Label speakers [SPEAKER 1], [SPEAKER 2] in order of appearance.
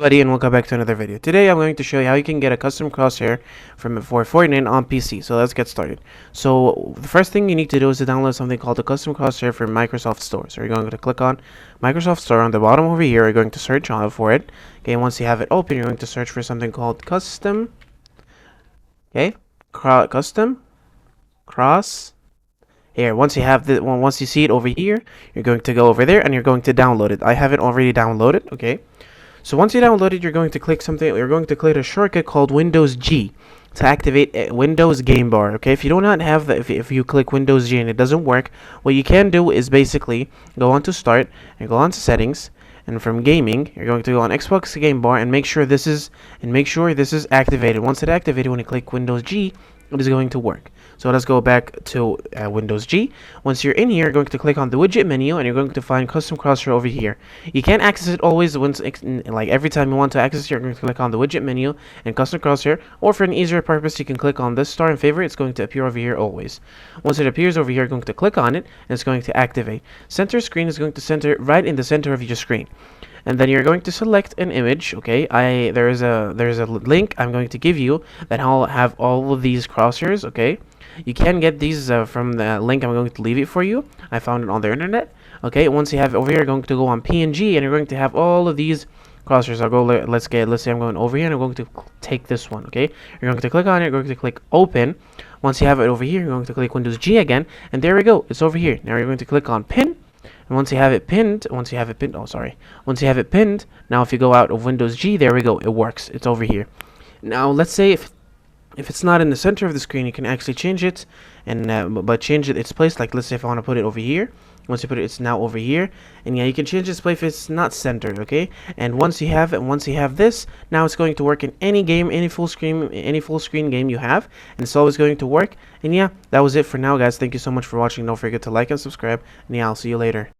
[SPEAKER 1] Everybody, and welcome back to another video. Today I'm going to show you how you can get a custom crosshair for Fortnite on PC. So let's get started. So the first thing you need to do is to download something called the custom crosshair from Microsoft Store. So you're going to click on Microsoft Store on the bottom over here. You're going to search on for it. Okay, once you have it open, you're going to search for something called custom. Okay, custom cross. Here, once you have the once you see it over here, you're going to go over there and you're going to download it. I have it already downloaded. Okay. So once you download it, you're going to click something. You're going to click a shortcut called Windows G to activate Windows Game Bar. Okay, if you do not have that, if you click Windows G and it doesn't work, what you can do is basically go on to Start and go on to Settings, and from Gaming, you're going to go on Xbox Game Bar and make sure this is activated. Once it's activated, when you click Windows G, it is going to work. So let's go back to Windows G. Once you're in here, you're going to click on the widget menu and you're going to find custom crosshair over here. You can't access it always like every time you want to access it, you're going to click on the widget menu and custom crosshair, or for an easier purpose, you can click on this star and favorite. It's going to appear over here always. Once it appears over here, you're going to click on it and it's going to activate. Center screen is going to center right in the center of your screen. And then you're going to select an image. Okay, there's a link I'm going to give you that will have all of these crosshairs. Okay, you can get these from the link I'm going to leave it for you. I found it on the internet. Okay, once you have it over here, you're going to go on PNG and you're going to have all of these crosshairs. I'll go. Let's say I'm going over here and I'm going to take this one. Okay, you're going to click on it. You're going to click open. Once you have it over here, you're going to click Windows G again, and there we go. It's over here. Now you're going to click on pin. And once you have it pinned, once you have it pinned, now if you go out of Windows G, there we go, it works. It's over here. Now let's say if it's not in the center of the screen, you can actually change it and but change its place. Like let's say if I want to put it over here, once you put it, it's now over here. And yeah, you can change its place if it's not centered. Okay. And once you have it, once you have this, now it's going to work in any game, any full screen game you have, and it's always going to work. And yeah, that was it for now, guys. Thank you so much for watching. Don't forget to like and subscribe. And yeah, I'll see you later.